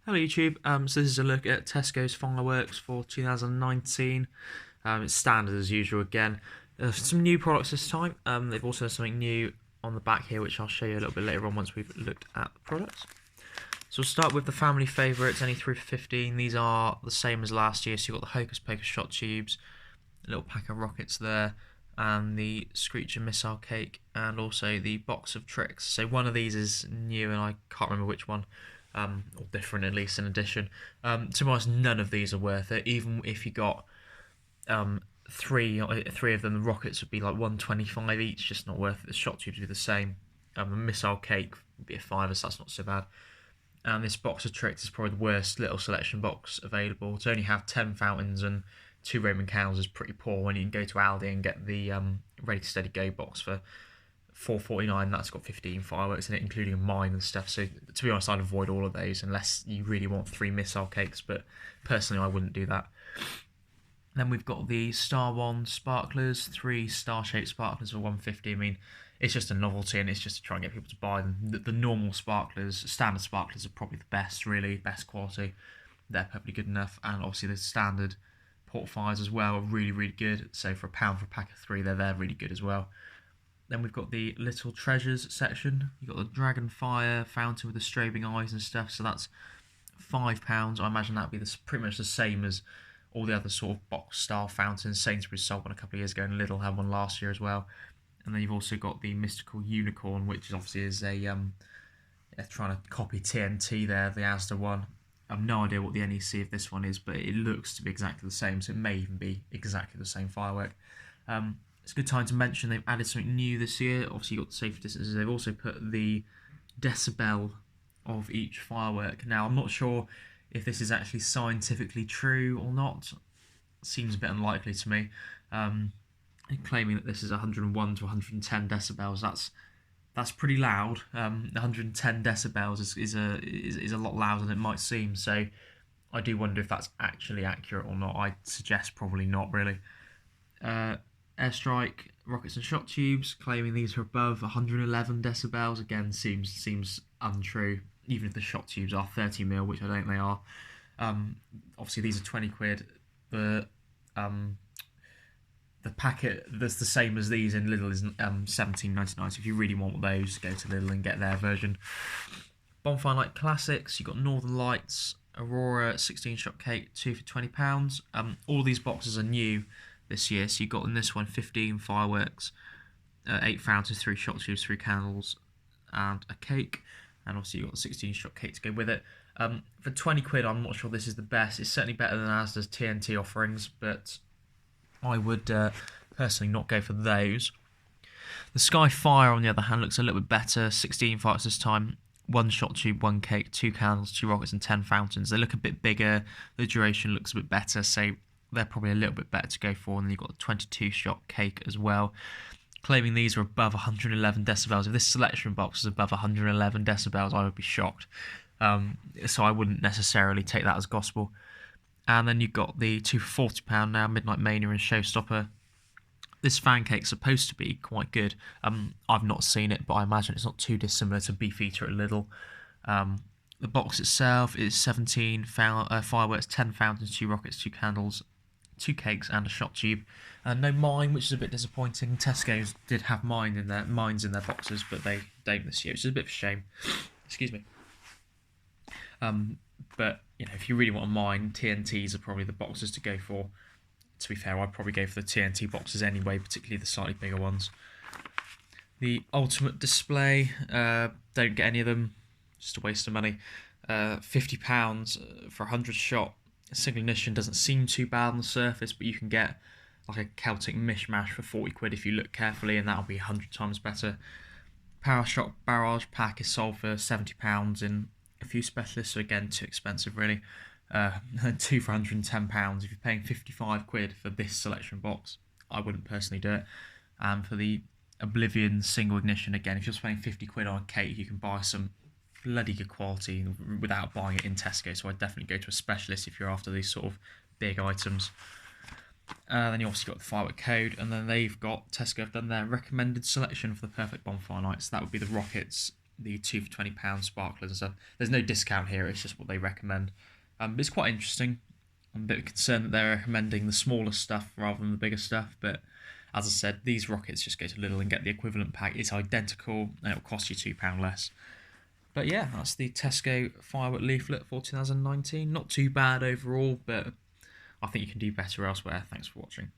Hello YouTube, so this is a look at Tesco's fireworks for 2019. It's standard as usual again. Some new products this time. They've also something new on the back here, which I'll show you a little bit later on once we've looked at the products. So we'll start with the family favourites, any through 15. These are the same as last year, so you've got the Hocus Pocus shot tubes, a little pack of rockets there, and the Screecher missile cake, and also the box of tricks. So one of these is new, and I can't remember which one. Or different at least in addition. To be honest, none of these are worth it. Even if you got three of them, the rockets would be like 125 each, just not worth it. The shot tubes would be the same. The missile cake would be a fiver, so that's not so bad. And this box of tricks is probably the worst little selection box available. To only have 10 fountains and 2 Roman candles is pretty poor when you can go to Aldi and get the Ready to Steady Go box for $4.49. That's got 15 fireworks in it, including a mine and stuff. So to be honest, I'd avoid all of those unless you really want 3 missile cakes, but personally I wouldn't do that. Then we've got the Star One sparklers, 3 star-shaped sparklers for $1.50. I mean, it's just a novelty and it's just to try and get people to buy them. The normal sparklers, standard sparklers, are probably the best, really, best quality. They're perfectly good enough, and obviously the standard port fires as well are really, really good. So for £1 for a pack of 3, they're really good as well. Then we've got the Little Treasures section. You've got the Dragon Fire fountain with the strobing eyes and stuff, so that's £5. I imagine that would be pretty much the same as all the other sort of box-style fountains. Sainsbury's sold one a couple of years ago, and Lidl had one last year as well. And then you've also got the Mystical Unicorn, which obviously is trying to copy TNT there, the Asda one. I have no idea what the NEC of this one is, but it looks to be exactly the same, so it may even be exactly the same firework. It's a good time to mention they've added something new this year. Obviously, you've got the safety distances. They've also put the decibel of each firework. Now, I'm not sure if this is actually scientifically true or not. It seems a bit unlikely to me. Claiming that this is 101 to 110 decibels. That's pretty loud. 110 decibels is a lot louder than it might seem. So I do wonder if that's actually accurate or not. I'd suggest probably not, really. Airstrike rockets and shot tubes, claiming these are above 111 decibels. Again, seems untrue, even if the shot tubes are 30mm, which I don't think they are. Obviously these are £20. The packet that's the same as these in Lidl is £17.99. So if you really want those, go to Lidl and get their version. Bonfire Night Classics, you've got Northern Lights, Aurora 16-shot cake, 2 for £20. All these boxes are new this year, so you've got in this one 15 fireworks, 8 fountains, 3 shot tubes, 3 candles, and a cake. And obviously you've got a 16-shot cake to go with it. For £20, I'm not sure this is the best. It's certainly better than Asda's TNT offerings, but I would personally not go for those. The Skyfire, on the other hand, looks a little bit better. 16 fireworks this time. 1 shot tube, 1 cake, 2 candles, 2 rockets, and 10 fountains. They look a bit bigger. The duration looks a bit better, so they're probably a little bit better to go for. And then you've got the 22-shot cake as well, claiming these are above 111 decibels. If this selection box is above 111 decibels, I would be shocked. So I wouldn't necessarily take that as gospel. And then you've got the 2 for £40 now, Midnight Mania and Showstopper. This fan cake's supposed to be quite good. I've not seen it, but I imagine it's not too dissimilar to Beefeater at Lidl. The box itself is 17 fireworks, 10 fountains, 2 rockets, 2 candles, 2 cakes, and a shot tube. No mine, which is a bit disappointing. Tesco's did have mines in their boxes, but they don't this year, which is a bit of a shame. Excuse me. But if you really want a mine, TNTs are probably the boxes to go for. To be fair, I'd probably go for the TNT boxes anyway, particularly the slightly bigger ones. The ultimate display, don't get any of them, just a waste of money. £50 for 100 shot. Single ignition doesn't seem too bad on the surface, but you can get like a Celtic mishmash for £40 if you look carefully, and that'll be 100 times better. Power Shot Barrage pack is sold for £70 in a few specialists, so again, too expensive really. 2 for £110. If you're paying £55 for this selection box, I wouldn't personally do it. And for the Oblivion single ignition, again, if you're spending £50 on a cake, you can buy some bloody good quality without buying it in Tesco, so I'd definitely go to a specialist if you're after these sort of big items. Then you obviously got the firework code, and then Tesco have done their recommended selection for the perfect bonfire night. So that would be the rockets, the 2 for £20 sparklers and stuff. There's no discount here, it's just what they recommend. But it's quite interesting. I'm a bit concerned that they're recommending the smaller stuff rather than the bigger stuff, but as I said, these rockets, just go to Lidl and get the equivalent pack. It's identical and it'll cost you £2 less. But yeah, that's the Tesco firework leaflet for 2019. Not too bad overall, but I think you can do better elsewhere. Thanks for watching.